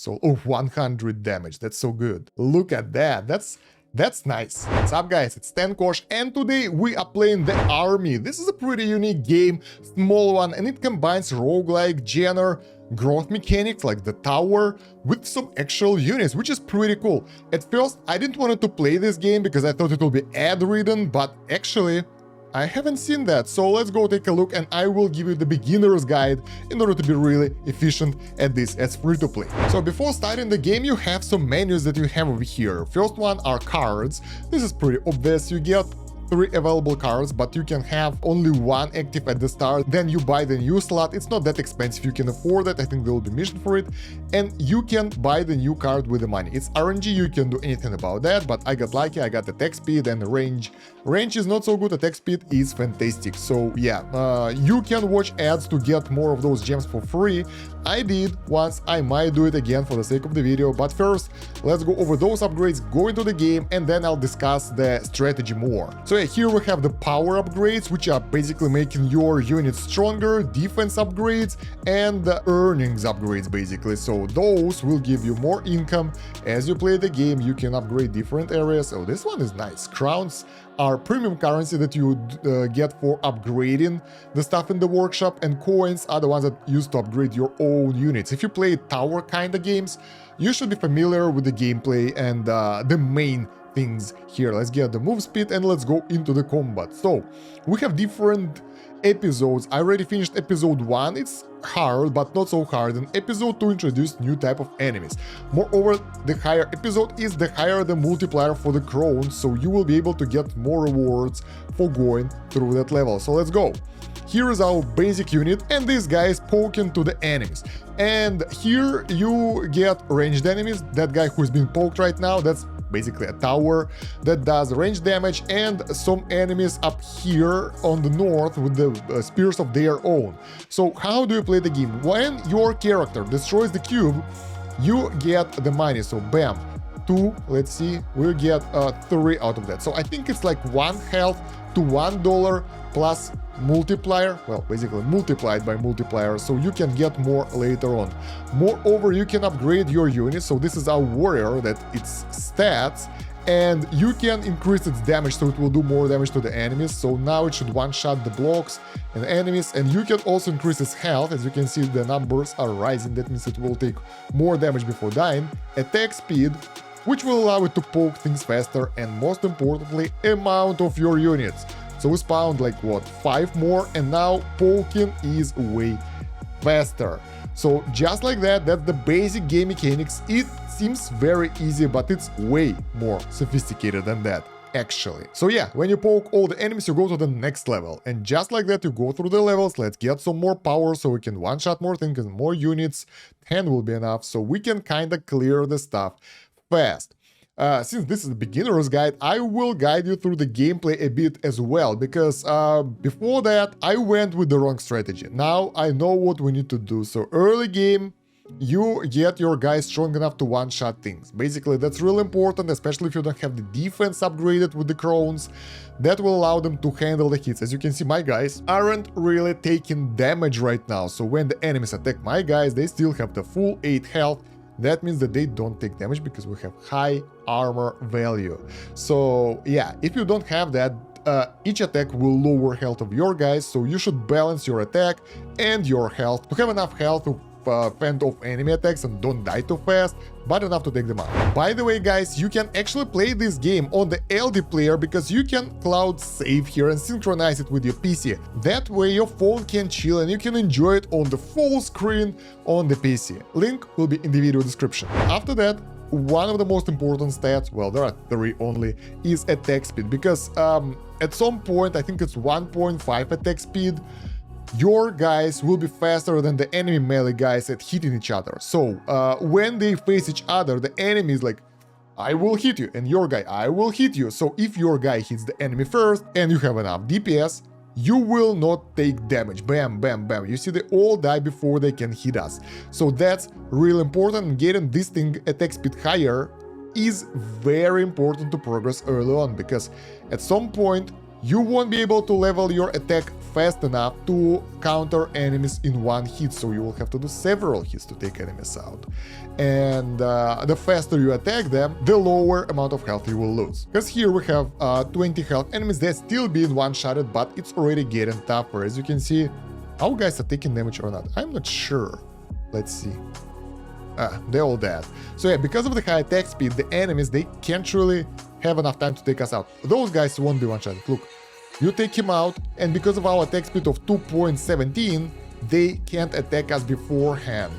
So, oh, 100 damage. That's so good. Look at that. That's nice. What's up, guys? It's Kosh, and today we are playing the Army. This is a pretty unique game, small one, and it combines roguelike genre, growth mechanics like the tower, with some actual units, which is pretty cool. At first, I didn't want to play this game because I thought it will be ad-ridden, but actually, I haven't seen that, so let's go take a look and I will give you the beginner's guide in order to be really efficient at this as free to play. So before starting the game, you have some menus that you have over here. First one are cards. This is pretty obvious. You get 3 available cards, but you can have only 1 active at the start. Then you buy the new slot. It's not that expensive, you can afford it. I think there will be mission for it, and you can buy the new card with the money. It's RNG, you can do anything about that, but I got lucky. I got attack speed and range. Range is not so good, attack speed is fantastic. So yeah, you can watch ads to get more of those gems for free. I did once, I might do it again for the sake of the video, but first let's go over those upgrades, go into the game, and then I'll discuss the strategy more. So yeah, here we have the power upgrades, which are basically making your units stronger, defense upgrades, and the earnings upgrades basically. So those will give you more income as you play the game. You can upgrade different areas. Oh, this one is nice. Crowns are premium currency that you get for upgrading the stuff in the workshop, and coins are the ones that used to upgrade your own units. If you play tower kind of games, you should be familiar with the gameplay and the main things here. Let's get the move speed and let's go into the combat. So we have different episodes. I already finished episode 1. It's hard, but not so hard, and episode 2 introduced new type of enemies. Moreover, the higher episode is, the higher the multiplier for the crowns, so you will be able to get more rewards for going through that level. So let's go. Here is our basic unit, and this guy is poking to the enemies. And here you get ranged enemies. That guy who's being poked right now, that's basically a tower that does range damage, and some enemies up here on the north with the spears of their own. So how do you play the game? When your character destroys the cube, you get the money. So bam, 2, let's see, we'll get 3 out of that. So I think it's like 1 health to $1 plus multiplier, well, basically multiplied by multiplier, so you can get more later on. Moreover, you can upgrade your unit. So this is our warrior, that its stats, and you can increase its damage, so it will do more damage to the enemies. So now it should one-shot the blocks and enemies, and you can also increase its health. As you can see, the numbers are rising. That means it will take more damage before dying. Attack speed, which will allow it to poke things faster, and most importantly, amount of your units. So we spawned like what, 5 more, and now poking is way faster. So just like that, that's the basic game mechanics. It seems very easy, but it's way more sophisticated than that, actually. So yeah, when you poke all the enemies, you go to the next level, and just like that, you go through the levels. Let's get some more power so we can one-shot more things, and more units. 10 will be enough, so we can kind of clear the stuff fast. Since this is the beginner's guide, I will guide you through the gameplay a bit as well, because before that I went with the wrong strategy. Now I know what we need to do. So early game, you get your guys strong enough to one-shot things. Basically, that's really important, especially if you don't have the defense upgraded with the crowns. That will allow them to handle the hits. As you can see, my guys aren't really taking damage right now. So when the enemies attack my guys, they still have the full 8 health. That means that they don't take damage because we have high armor value. So yeah, if you don't have that, each attack will lower health of your guys, so you should balance your attack and your health to have enough health to fend off enemy attacks and don't die too fast, but enough to take them out. By the way, guys, you can actually play this game on the LD player because you can cloud save here and synchronize it with your PC. That way your phone can chill and you can enjoy it on the full screen on the PC. Link will be in the video description. After that, one of the most important stats, well, there are 3 only, is attack speed, because at some point, I think it's 1.5 attack speed, your guys will be faster than the enemy melee guys at hitting each other. So when they face each other, the enemy is like, I will hit you, and your guy, I will hit you. So if your guy hits the enemy first and you have enough DPS, you will not take damage. Bam, bam, bam. You see, they all die before they can hit us. So that's really important. Getting this thing attack speed higher is very important to progress early on, because at some point you won't be able to level your attack fast enough to counter enemies in one hit, so you will have to do several hits to take enemies out. And the faster you attack them, the lower amount of health you will lose. Because here we have 20 health enemies, they're still being one-shotted, but it's already getting tougher. As you can see, our guys are taking damage or not, I'm not sure. Let's see. They're all dead. So yeah, because of the high attack speed, the enemies, they can't really have enough time to take us out. Those guys won't be one-shotted. Look, you take him out, and because of our attack speed of 2.17, they can't attack us beforehand.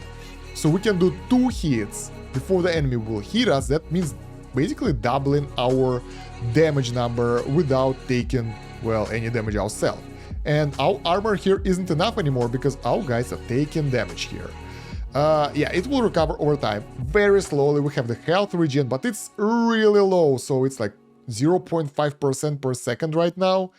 So we can do 2 hits before the enemy will hit us. That means basically doubling our damage number without taking, well, any damage ourselves. And our armor here isn't enough anymore because our guys are taking damage here. Yeah, it will recover over time, very slowly. We have the health regen, but it's really low, so it's like 0.5% per second right now.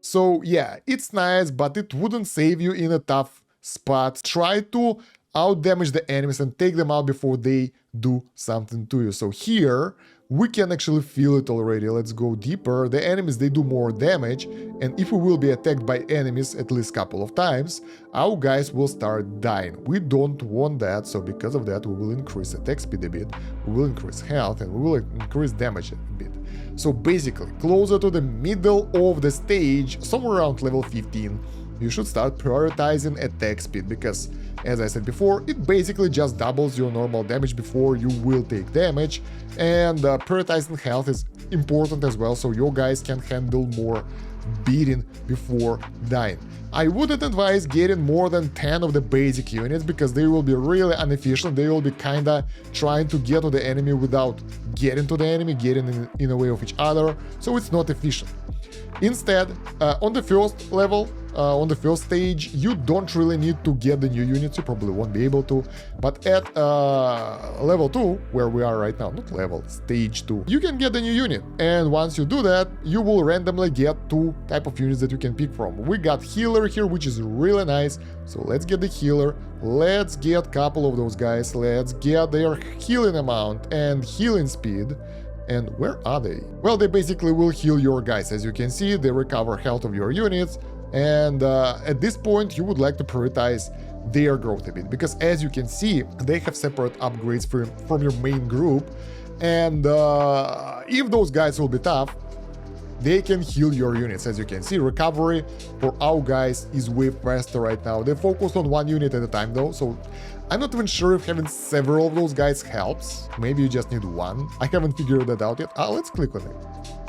So yeah, it's nice, but it wouldn't save you in a tough spot. Try to out-damage the enemies and take them out before they do something to you. So here, we can actually feel it already. Let's go deeper. The enemies, they do more damage, and if we will be attacked by enemies at least a couple of times, our guys will start dying. We don't want that, so because of that, we will increase attack speed a bit, we will increase health, and we will increase damage a bit. So basically, closer to the middle of the stage, somewhere around level 15, you should start prioritizing attack speed, because, as I said before, it basically just doubles your normal damage before you will take damage, and prioritizing health is important as well, so your guys can handle more beating before dying. I wouldn't advise getting more than 10 of the basic units, because they will be really inefficient. They will be kinda trying to get to the enemy without getting to the enemy, getting in the way of each other, so it's not efficient. Instead, on the first level, on the first stage, you don't really need to get the new units, you probably won't be able to, but at level 2, where we are right now, not level, stage 2, you can get the new unit, and once you do that, you will randomly get 2 type of units that you can pick from. We got healer here, which is really nice, so let's get the healer, let's get a couple of those guys, let's get their healing amount and healing speed. And where are they? Well, they basically will heal your guys. As you can see, they recover health of your units, and at this point you would like to prioritize their growth a bit, because as you can see, they have separate upgrades from your main group, and if those guys will be tough, they can heal your units. As you can see, recovery for our guys is way faster right now. They focus on 1 unit at a time though, so I'm not even sure if having several of those guys helps. Maybe you just need 1. I haven't figured that out yet. Let's click on it.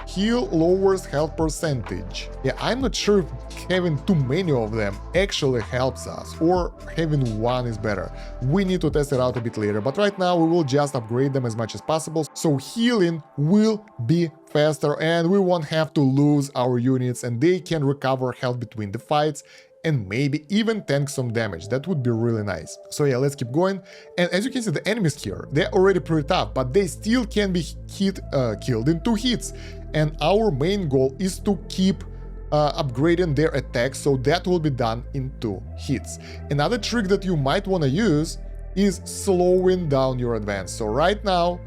Heal lowers health percentage. Yeah, I'm not sure if having too many of them actually helps us, or having 1 is better. We need to test it out a bit later, but right now we will just upgrade them as much as possible, so healing will be faster and we won't have to lose our units, and they can recover health between the fights and maybe even tank some damage. That would be really nice. So yeah, let's keep going. And as you can see, the enemies here, they're already pretty tough, but they still can be killed in 2 hits. And our main goal is to keep upgrading their attacks, so that will be done in 2 hits. Another trick that you might want to use is slowing down your advance. So right now,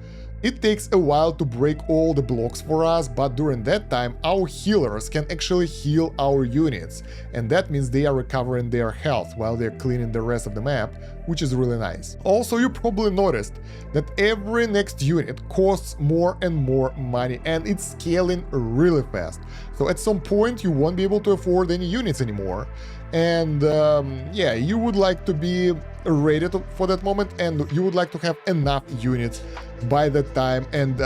it takes a while to break all the blocks for us, but during that time, our healers can actually heal our units, and that means they are recovering their health while they're cleaning the rest of the map, which is really nice. Also, you probably noticed that every next unit costs more and more money, and it's scaling really fast. So at some point, you won't be able to afford any units anymore, and yeah, you would like to be ready for that moment, and you would like to have enough units by that time and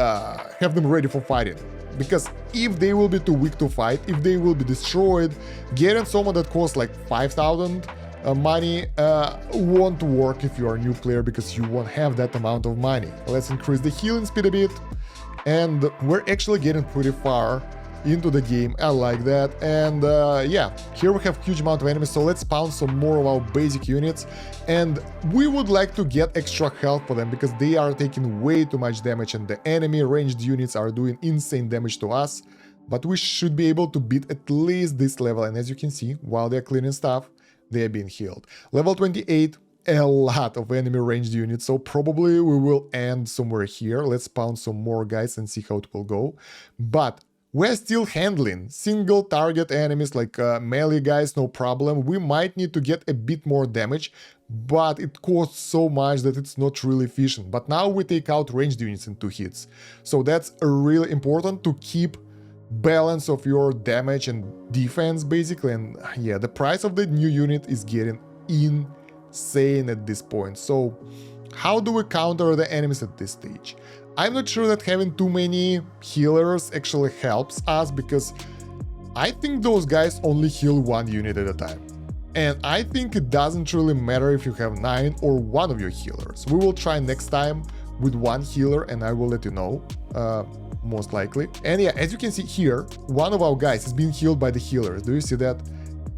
have them ready for fighting. Because if they will be too weak to fight, if they will be destroyed, getting someone that costs like 5,000 money won't work if you are a new player, because you won't have that amount of money. Let's increase the healing speed a bit, and we're actually getting pretty far into the game. I like that. And yeah, here we have huge amount of enemies, so let's spawn some more of our basic units, and we would like to get extra health for them, because they are taking way too much damage, and the enemy ranged units are doing insane damage to us. But we should be able to beat at least this level, and as you can see, while they're cleaning stuff, they are being healed. Level 28, a lot of enemy ranged units, so probably we will end somewhere here. Let's spawn some more guys and see how it will go. But we're still handling single target enemies like melee guys, no problem. We might need to get a bit more damage, but it costs so much that it's not really efficient. But now we take out ranged units in 2 hits. So that's really important to keep balance of your damage and defense basically. And yeah, the price of the new unit is getting insane at this point. So how do we counter the enemies at this stage? I'm not sure that having too many healers actually helps us, because I think those guys only heal 1 unit at a time. And I think it doesn't really matter if you have 9 or 1 of your healers. We will try next time with 1 healer and I will let you know, most likely. And yeah, as you can see here, one of our guys is being healed by the healers. Do you see that?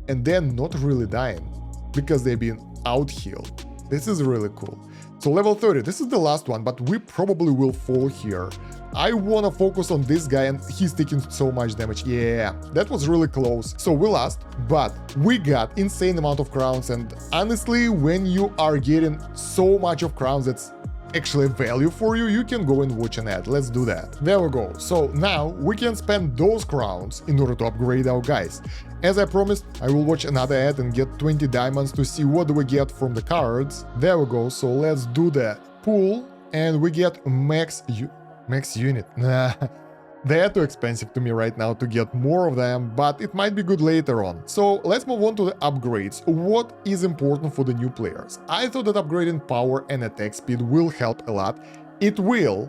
And they're not really dying because they've been out-healed. This is really cool. So level 30, this is the last one, but we probably will fall here. I wanna focus on this guy and he's taking so much damage. Yeah, that was really close. So we lost, but we got insane amount of crowns, and honestly, when you are getting so much of crowns that's actually value for you, you can go and watch an ad. Let's do that. There we go. So now we can spend those crowns in order to upgrade our guys. As I promised, I will watch another ad and get 20 diamonds to see what do we get from the cards. There we go. So let's do the pool and we get max unit. Nah, they are too expensive to me right now to get more of them, but it might be good later on. So let's move on to the upgrades. What is important for the new players? I thought that upgrading power and attack speed will help a lot. It will,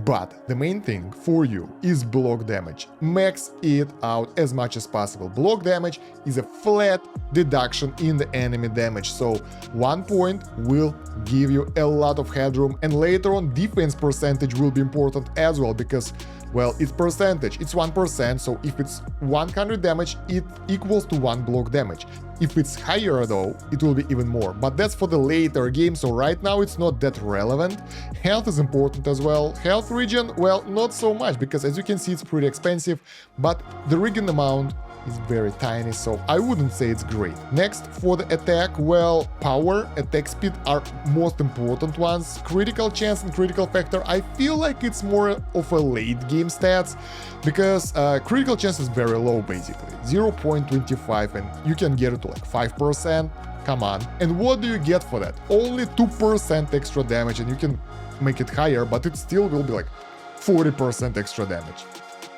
but the main thing for you is block damage. Max it out as much as possible. Block damage is a flat deduction in the enemy damage, so 1 point will give you a lot of headroom, and later on defense percentage will be important as well, because, well, it's percentage, it's 1%, so if it's 100 damage, it equals to 1 block damage. If it's higher though, it will be even more, but that's for the later game, so right now it's not that relevant. Health is important as well. Health regen, well, not so much, because as you can see it's pretty expensive, but the regen amount is very tiny, so I wouldn't say it's great. Next, for the attack, well, power, attack speed are most important ones. Critical chance and critical factor, I feel like it's more of a late game stats, because critical chance is very low basically, 0.25, and you can get it to like 5%. Come on. And what do you get for that? Only 2% extra damage, and you can make it higher, but it still will be like 40% extra damage.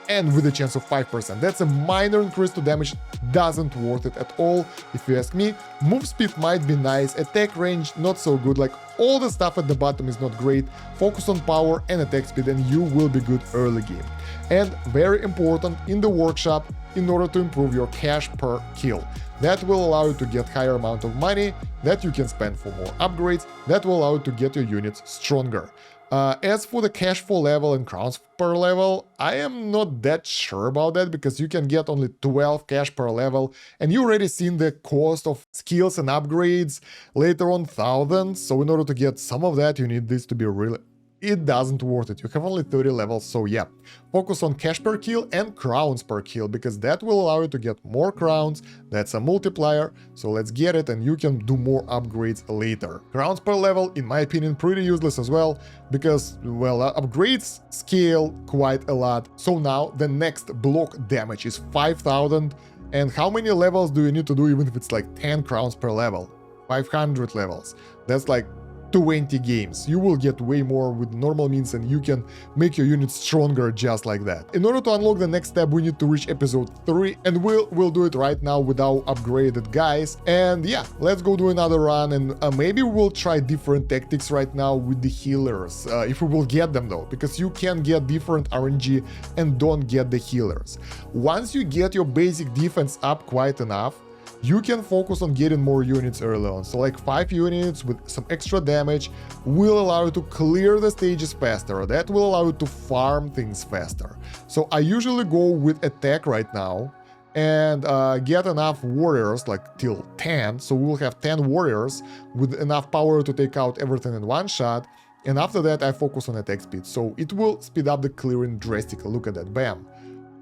And with a chance of 5%. That's a minor increase to damage, doesn't worth it at all, if you ask me. Move speed might be nice, attack range not so good, like all the stuff at the bottom is not great. Focus on power and attack speed and you will be good early game. And very important, in the workshop, in order to improve your cash per kill. That will allow you to get higher amount of money that you can spend for more upgrades, that will allow you to get your units stronger. As for the cash for level and crowns per level, I am not that sure about that, because you can get only 12 cash per level, and you already seen the cost of skills and upgrades, later on thousands, so in order to get some of that you need this to be really... It doesn't worth it, you have only 30 levels, so yeah. Focus on cash per kill and crowns per kill, because that will allow you to get more crowns, that's a multiplier, so let's get it and you can do more upgrades later. Crowns per level, in my opinion, pretty useless as well, because, well, upgrades scale quite a lot. So now the next block damage is 5000, and how many levels do you need to do even if it's like 10 crowns per level? 500 levels, that's like 20 games. You will get way more with normal means and you can make your units stronger just like that. In order to unlock the next step, we need to reach episode 3, and we'll do it right now with our upgraded guys. And yeah, let's go do another run, and maybe we'll try different tactics right now with the healers, if we will get them though, because you can get different RNG and don't get the healers. Once you get your basic defense up quite enough, you can focus on getting more units early on, so like 5 units with some extra damage will allow you to clear the stages faster, that will allow you to farm things faster. So I usually go with attack right now and get enough warriors, like till 10, so we'll have 10 warriors with enough power to take out everything in one shot, and after that I focus on attack speed, so it will speed up the clearing drastically. Look at that, bam,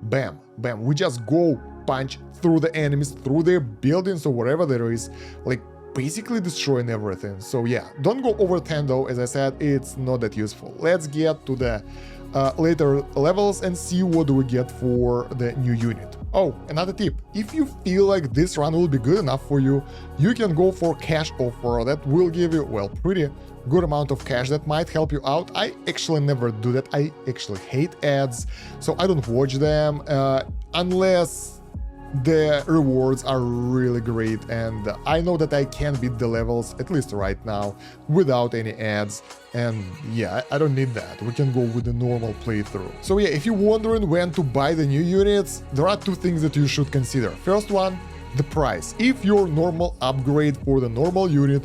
bam, bam, we just go punch through the enemies, through their buildings or whatever there is, like basically destroying everything. So yeah, don't go over 10 though, as I said, it's not that useful. Let's get to the later levels and see what do we get for the new unit. Oh, another tip, if you feel like this run will be good enough for you, you can go for cash offer. That will give you, well, pretty good amount of cash that might help you out. I actually never do that. I actually hate ads, so I don't watch them unless the rewards are really great, and I know that I can beat the levels, at least right now, without any ads. And yeah, I don't need that. We can go with the normal playthrough. So yeah, if you're wondering when to buy the new units, there are two things that you should consider. First one, the price. If your normal upgrade for the normal unit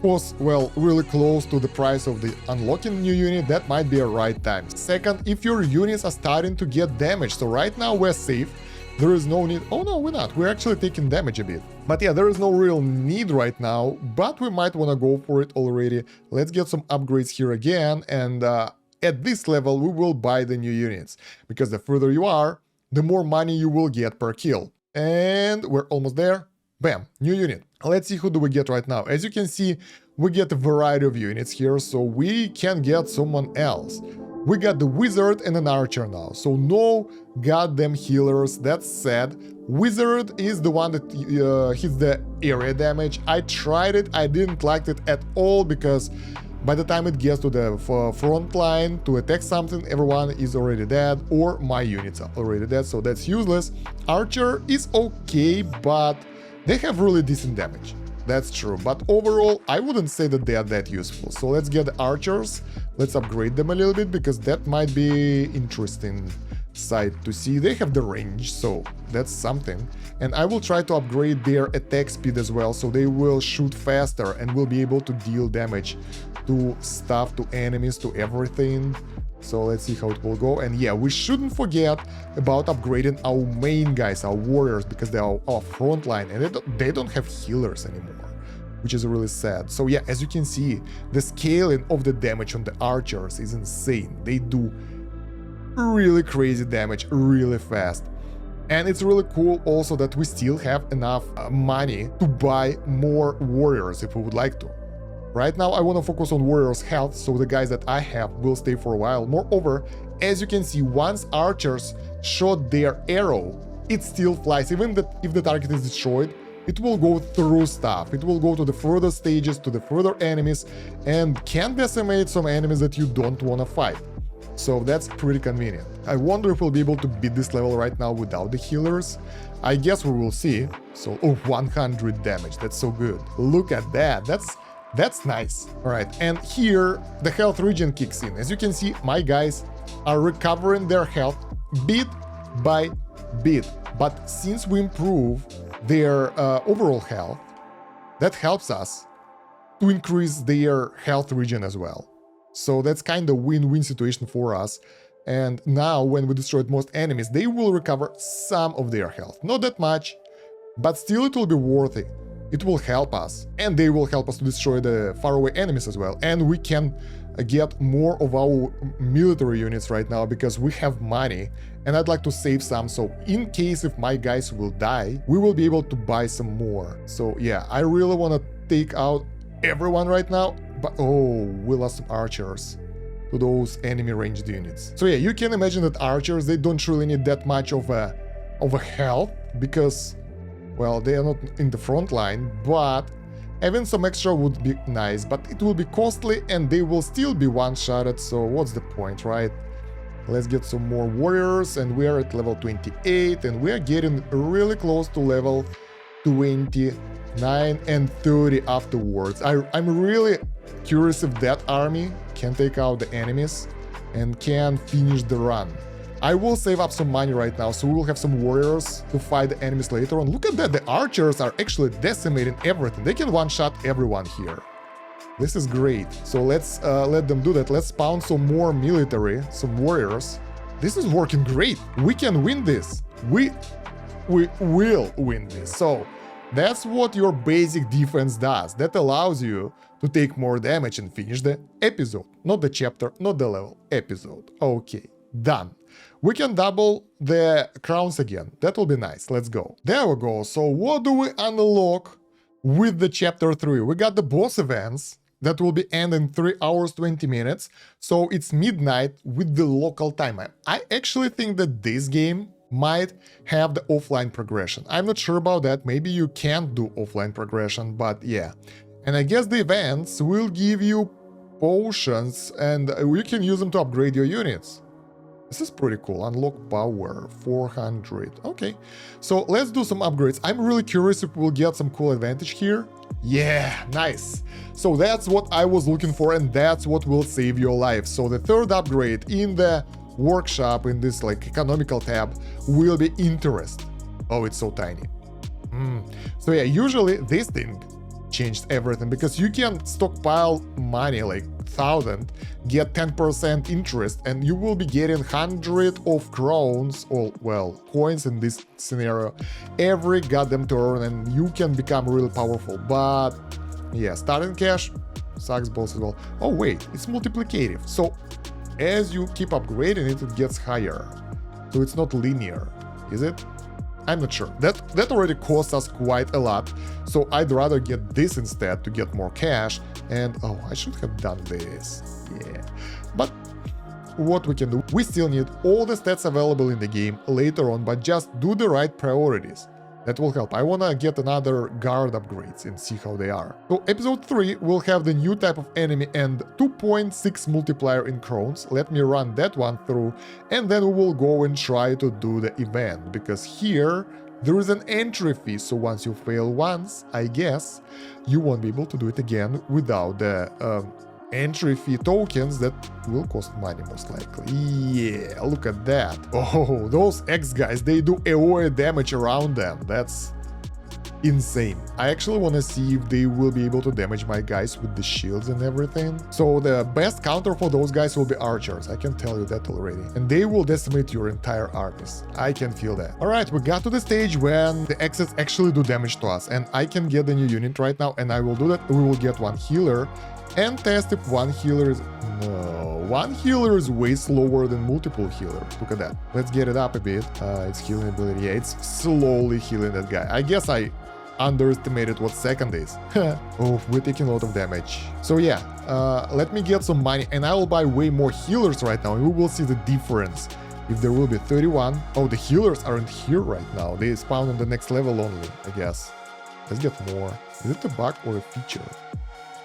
was, well, really close to the price of the unlocking new unit, that might be a right time. Second, if your units are starting to get damaged, so right now we're safe, there is no need. Oh no, we're not. We're actually taking damage a bit. But yeah, there is no real need right now, but we might want to go for it already. Let's get some upgrades here again, and at this level we will buy the new units, because the further you are, the more money you will get per kill. And we're almost there. Bam, new unit. Let's see who do we get right now. As you can see, we get a variety of units here, so we can get someone else. We got the wizard and an archer now, so no goddamn healers. That's sad. Wizard is the one that hits the area damage. I tried it, I didn't like it at all, because by the time it gets to the front line to attack something, everyone is already dead, or my units are already dead, so that's useless. Archer is okay, but they have really decent damage. That's true, but overall, I wouldn't say that they are that useful. So let's get the archers, let's upgrade them a little bit, because that might be interesting sight to see. They have the range, so that's something. And I will try to upgrade their attack speed as well, so they will shoot faster and will be able to deal damage to stuff, to enemies, to everything. So let's see how it will go. And yeah, we shouldn't forget about upgrading our main guys, our warriors, because they are our front line, and they don't have healers anymore, which is really sad. So yeah, as you can see, the scaling of the damage on the archers is insane. They do really crazy damage really fast. And it's really cool also that we still have enough money to buy more warriors if we would like to. Right now I want to focus on warriors' health, so the guys that I have will stay for a while. Moreover, as you can see, once archers shot their arrow, it still flies. Even if the target is destroyed, it will go through stuff. It will go to the further stages, to the further enemies, and can decimate some enemies that you don't want to fight. So that's pretty convenient. I wonder if we'll be able to beat this level right now without the healers. I guess we will see. So, oh, 100 damage, that's so good. Look at that, that's nice. All right, and here the health regen kicks in. As you can see, my guys are recovering their health bit by bit. But since we improve their overall health, that helps us to increase their health regen as well. So that's kind of win-win situation for us. And now when we destroyed most enemies, they will recover some of their health. Not that much, but still it will be worth it. It will help us, and they will help us to destroy the faraway enemies as well. And we can get more of our military units right now because we have money, and I'd like to save some, so in case if my guys will die, we will be able to buy some more. So yeah, I really want to take out everyone right now, but oh, we lost some archers to those enemy ranged units. So yeah, you can imagine that archers, they don't really need that much of a health, because, well, they are not in the front line, but having some extra would be nice, but it will be costly and they will still be one-shotted, so what's the point, right? Let's get some more warriors, and we are at level 28, and we are getting really close to level 29 and 30 afterwards. I'm really curious if that army can take out the enemies and can finish the run. I will save up some money right now, so we will have some warriors to fight the enemies later on. Look at that, the archers are actually decimating everything. They can one-shot everyone here. This is great. So let's let them do that. Let's spawn some more military, some warriors. This is working great. We can win this. We will win this. So that's what your basic defense does. That allows you to take more damage and finish the episode. Not the chapter, not the level, episode. Okay, done. We can double the crowns again. That will be nice. Let's go. There we go. So what do we unlock with the chapter 3. We got the boss events that will be ending 3 hours 20 minutes, so it's midnight with the local time. I actually think that this game might have the offline progression. I'm not sure about that, maybe you can't do offline progression, but yeah. And I guess the events will give you potions and you can use them to upgrade your units. This is pretty cool. Unlock power 400. Okay, so let's do some upgrades. I'm really curious if we'll get some cool advantage here. Yeah, nice. So that's what I was looking for, and that's what will save your life. So the third upgrade in the workshop, in this like economical tab, will be interest. Oh, it's so tiny. So yeah, usually this thing changed everything, because you can stockpile money like 1,000, get 10% interest, and you will be getting 100 of crowns, or well, coins in this scenario, every goddamn turn, and you can become really powerful. But yeah, starting cash sucks balls as well. Oh wait, it's multiplicative, so as you keep upgrading it, it gets higher. So it's not linear, is it? I'm not sure. That already costs us quite a lot, so I'd rather get this instead to get more cash. And oh, I should have done this. Yeah, but what we can do, we still need all the stats available in the game later on, but just do the right priorities. That will help. I wanna get another guard upgrades and see how they are. So episode 3 will have the new type of enemy and 2.6 multiplier in crowns. Let me run that one through, and then we will go and try to do the event, because here there is an entry fee, so once you fail once, I guess you won't be able to do it again without the entry fee tokens that will cost money most likely. Yeah, look at that. Oh, those X guys, they do AoE damage around them. That's insane. I actually want to see if they will be able to damage my guys with the shields and everything. So the best counter for those guys will be archers, I can tell you that already. And they will decimate your entire armies. I can feel that. Alright, we got to the stage when the X's actually do damage to us, and I can get a new unit right now, and I will do that. We will get one healer and test if one healer is... No, one healer is way slower than multiple healers. Look at that. Let's get it up a bit. It's healing ability. Yeah, it's slowly healing that guy. I guess I underestimated what second is. Oh, we're taking a lot of damage. So yeah, let me get some money, and I will buy way more healers right now, and we will see the difference. If there will be 31... Oh, the healers aren't here right now. They spawn on the next level only, I guess. Let's get more. Is it a bug or a feature?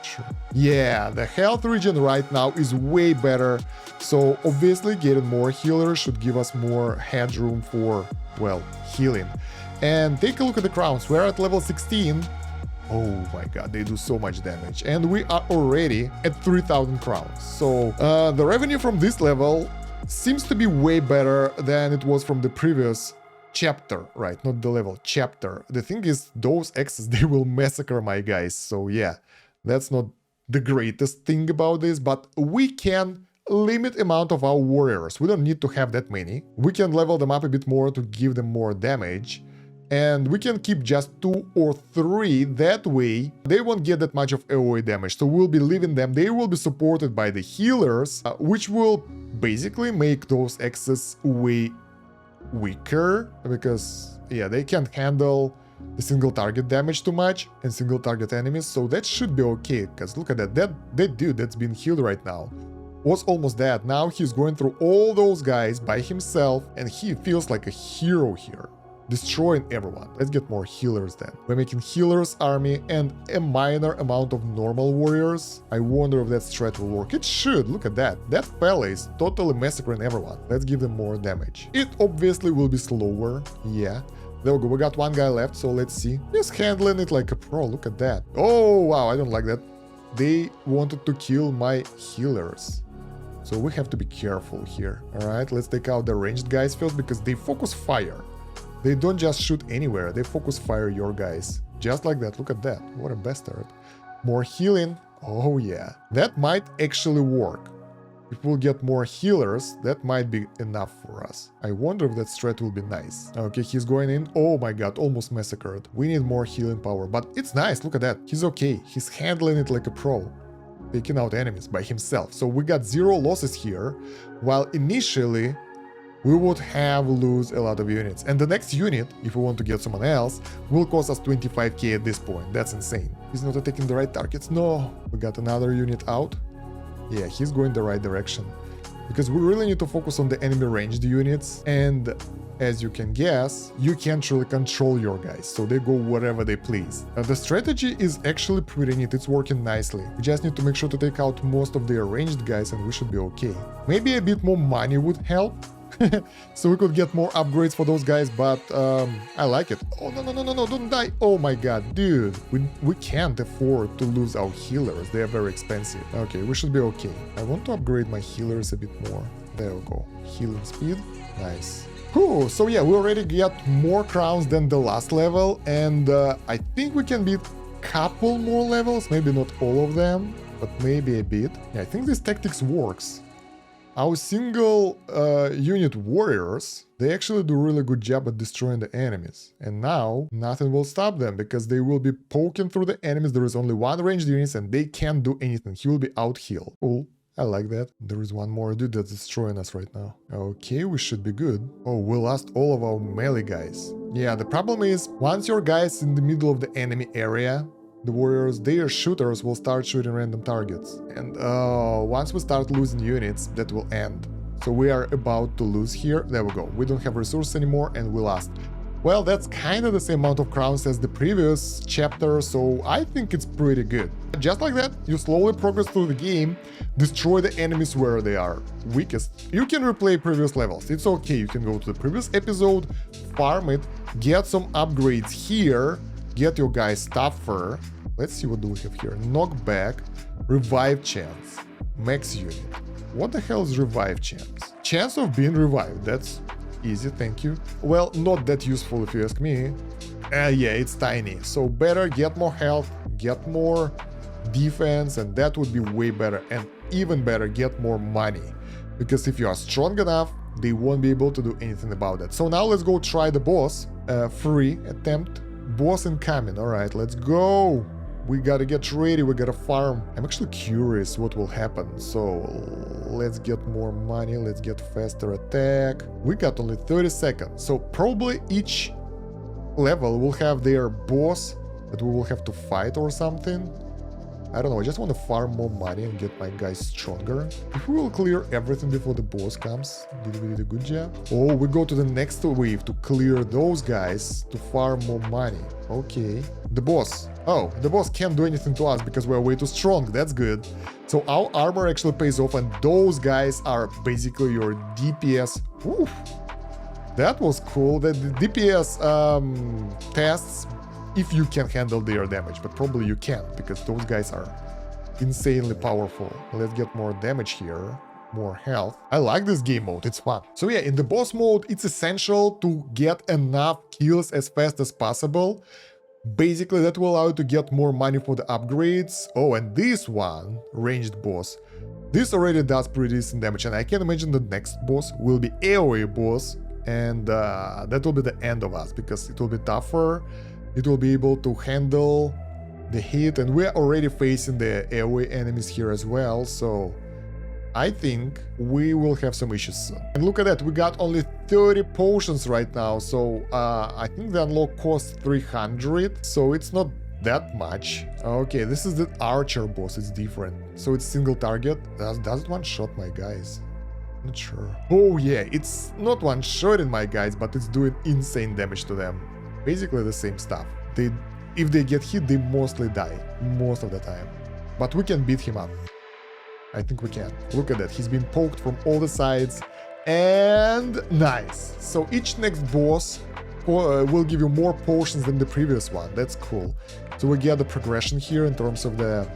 Sure. Yeah, the health regen right now is way better, so obviously getting more healers should give us more headroom for, well, healing. And take a look at the crowns. We're at level 16. Oh my god, they do so much damage, and we are already at 3,000 crowns. So the revenue from this level seems to be way better than it was from the previous chapter, right? Not the level, chapter. The thing is, those X's, they will massacre my guys, so yeah. That's not the greatest thing about this, but we can limit amount of our warriors. We don't need to have that many. We can level them up a bit more to give them more damage. And we can keep just 2 or 3, that way they won't get that much of AoE damage. So we'll be leaving them, they will be supported by the healers, which will basically make those X's way weaker, because yeah, they can't handle the single target damage too much and single target enemies, so that should be okay, because look at that, that dude that's been healed right now was almost dead. Now he's going through all those guys by himself, and he feels like a hero here, destroying everyone. Let's get more healers then. We're making healers army and a minor amount of normal warriors. I wonder if that strat will work. It should. Look at that. That fella is totally massacring everyone. Let's give them more damage. It obviously will be slower, yeah. There we go, we got one guy left, so let's see. Just handling it like a pro, look at that. Oh, wow, I don't like that. They wanted to kill my healers. So we have to be careful here. Alright, let's take out the ranged guys first, because they focus fire. They don't just shoot anywhere, they focus fire your guys. Just like that, look at that. What a bastard. More healing. Oh yeah. That might actually work. If we'll get more healers, that might be enough for us. I wonder if that strat will be nice. Okay, he's going in. Oh my god, almost massacred. We need more healing power, but it's nice, look at that. He's okay, he's handling it like a pro. Taking out enemies by himself. So we got 0 losses here, while initially we would have lose a lot of units. And the next unit, if we want to get someone else, will cost us 25k at this point. That's insane. He's not attacking the right targets. No, we got another unit out. Yeah, he's going the right direction. Because we really need to focus on the enemy ranged units. And as you can guess, you can't really control your guys, so they go wherever they please. The strategy is actually pretty neat, it's working nicely. We just need to make sure to take out most of their ranged guys and we should be okay. Maybe a bit more money would help, so we could get more upgrades for those guys, but I like it. Oh, no, don't die. Oh my god, dude. We can't afford to lose our healers. They are very expensive. Okay, we should be okay. I want to upgrade my healers a bit more. There we go. Healing speed. Nice. Cool. So yeah, we already get more crowns than the last level, and I think we can beat couple more levels. Maybe not all of them, but maybe a bit. Yeah, I think this tactics works. Our single unit warriors, they actually do a really good job at destroying the enemies. And now, nothing will stop them, because they will be poking through the enemies. There is only one ranged unit and they can't do anything. He will be out-healed. Cool. I like that. There is one more dude that's destroying us right now. Okay, we should be good. Oh, we lost all of our melee guys. Yeah, the problem is, once your guys in the middle of the enemy area, the warriors, their shooters will start shooting random targets. And once we start losing units, that will end. So we are about to lose here. There we go. We don't have resources anymore and we lost. Well, that's kind of the same amount of crowns as the previous chapter, so I think it's pretty good. Just like that, you slowly progress through the game, destroy the enemies where they are weakest. You can replay previous levels, it's okay, you can go to the previous episode, farm it, get some upgrades here, get your guys tougher. Let's see what do we have here. Knockback, revive chance, max unit. What the hell is revive chance? Chance of being revived, that's easy, thank you. Well, not that useful if you ask me. Yeah, it's tiny. So better get more health, get more defense, and that would be way better. And even better, get more money. Because if you are strong enough, they won't be able to do anything about that. So now let's go try the boss. Free attempt. Boss incoming. Alright, let's go. We gotta get ready, we gotta farm. I'm actually curious what will happen, so let's get more money, let's get faster attack. We got only 30 seconds, so probably each level will have their boss that we will have to fight or something. I don't know, I just want to farm more money and get my guys stronger. If we will clear everything before the boss comes, did we do a good job? Oh, we go to the next wave to clear those guys to farm more money. Okay. The boss. Oh, the boss can't do anything to us because we're way too strong. That's good. So our armor actually pays off, and those guys are basically your DPS. Oof. That was cool. The DPS tests if you can handle their damage, but probably you can't because those guys are insanely powerful. Let's get more damage here, more health. I like this game mode, it's fun. So yeah, in the boss mode, it's essential to get enough kills as fast as possible. Basically, that will allow you to get more money for the upgrades. Oh, and this one, ranged boss, this already does pretty decent damage, and I can imagine the next boss will be AoE boss, and that will be the end of us because it will be tougher. It will be able to handle the hit, and we're already facing the AoE enemies here as well, so I think we will have some issues soon. And look at that, we got only 30 potions right now, so I think the unlock costs 300, so it's not that much. Okay, this is the archer boss, it's different. So it's single target. Does it one-shot my guys? Not sure. Oh yeah, it's not one-shotting my guys, but it's doing insane damage to them. Basically the same stuff. If they get hit, they mostly die, most of the time. But we can beat him up. I think we can. Look at that, he's been poked from all the sides, and nice. So each next boss will give you more potions than the previous one. That's cool. So we get the progression here in terms of the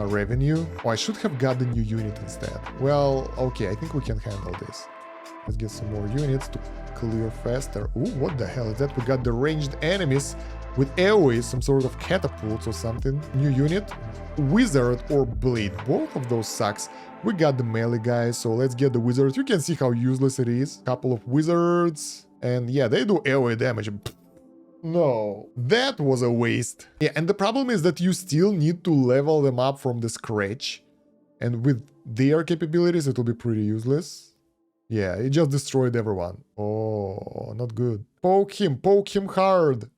revenue. Oh, I should have got the new unit instead. Well, okay, I think we can handle this. Let's get some more units to clear faster. Ooh, what the hell is that? We got the ranged enemies with AoE, some sort of catapults or something. New unit, wizard or blade. Both of those sucks. We got the melee guys, so let's get the wizards. You can see how useless it is. Couple of wizards, and yeah, they do AoE damage. No, that was a waste. Yeah, and the problem is that you still need to level them up from the scratch, and with their capabilities, it will be pretty useless. Yeah, he just destroyed everyone. Oh, not good. Poke him hard.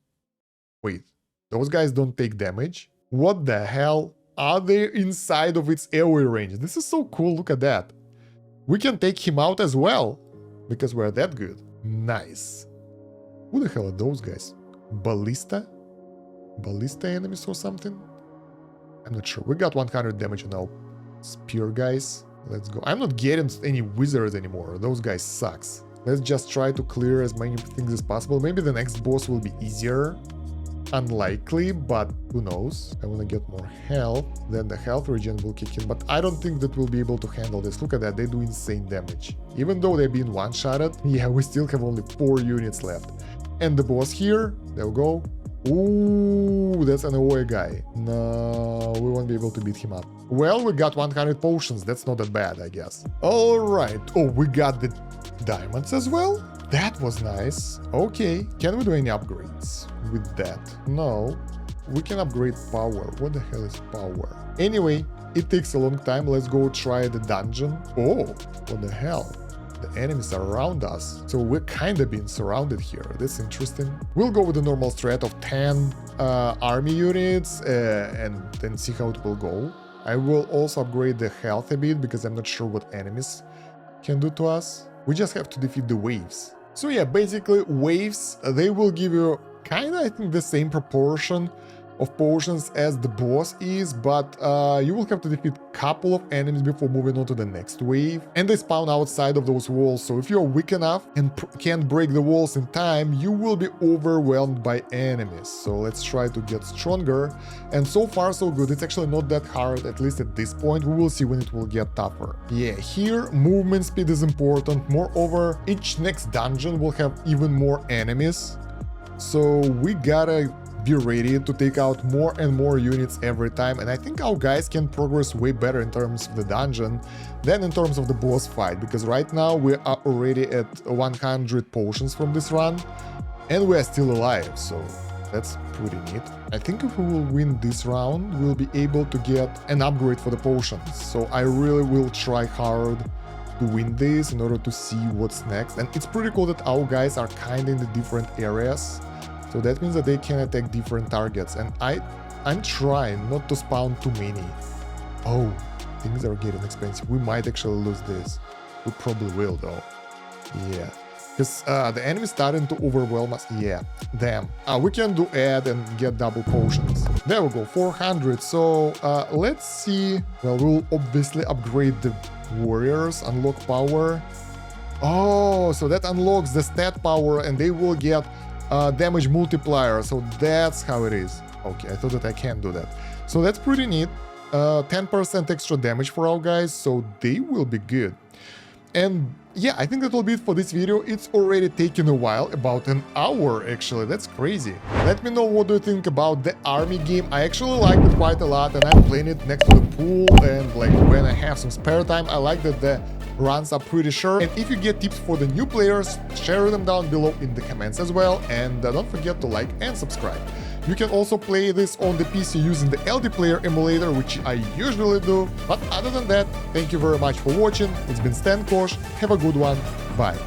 Wait, those guys don't take damage? What the hell? Are they inside of its AoE range? This is so cool, look at that. We can take him out as well, because we're that good. Nice. Who the hell are those guys? Ballista? Ballista enemies or something? I'm not sure. We got 100 damage on our spear guys. Let's go. I'm not getting any wizards anymore. Those guys sucks. Let's just try to clear as many things as possible. Maybe the next boss will be easier. Unlikely, but who knows. I want to get more health. Then the health regen will kick in. But I don't think that we'll be able to handle this. Look at that. They do insane damage. Even though they're being one-shotted, yeah, we still have only 4 units left. And the boss here, there we go. Ooh, that's an AoE guy. No, we won't be able to beat him up. Well, we got 100 potions. That's not that bad, I guess. All right. Oh, we got the diamonds as well? That was nice. Okay, can we do any upgrades with that? No. We can upgrade power. What the hell is power? Anyway, it takes a long time. Let's go try the dungeon. Oh, what the hell? The enemies are around us. So we're kind of being surrounded here. That's interesting. We'll go with the normal strat of 10 army units and then see how it will go. I will also upgrade the health a bit because I'm not sure what enemies can do to us. We just have to defeat the waves. So yeah, basically waves, they will give you kind of, I think, the same proportion of potions as the boss is, but you will have to defeat a couple of enemies before moving on to the next wave. And they spawn outside of those walls, so if you're weak enough and can't break the walls in time, you will be overwhelmed by enemies. So let's try to get stronger. And so far so good. It's actually not that hard, at least at this point. We will see when it will get tougher. Yeah, here movement speed is important. Moreover, each next dungeon will have even more enemies. So we gotta be ready to take out more and more units every time, and I think our guys can progress way better in terms of the dungeon than in terms of the boss fight, because right now we are already at 100 potions from this run and we are still alive, so that's pretty neat. I think if we will win this round, we'll be able to get an upgrade for the potions, so I really will try hard to win this in order to see what's next. And it's pretty cool that our guys are kind of in the different areas. So that means that they can attack different targets, and I'm trying not to spawn too many. Oh, things are getting expensive. We might actually lose this. We probably will though. Yeah, because the enemy starting to overwhelm us. Yeah, damn. We can do add and get double potions. There we go, 400. So let's see. Well, we'll obviously upgrade the warriors, unlock power. Oh, so that unlocks the stat power, and they will get damage multiplier, so that's how it is. Okay, I thought that I can't do that. So that's pretty neat. 10% extra damage for our guys, so they will be good. And yeah, I think that will be it for this video. It's already taken a while, about an hour actually, that's crazy. Let me know what do you think about the army game. I actually liked it quite a lot, and I'm playing it next to the pool, and like when I have some spare time, I like that the runs are pretty short. And if you get tips for the new players, share them down below in the comments as well, and don't forget to like and subscribe. You can also play this on the PC using the LD Player emulator, which I usually do. But other than that, thank you very much for watching. It's been Kosh. Have a good one. Bye.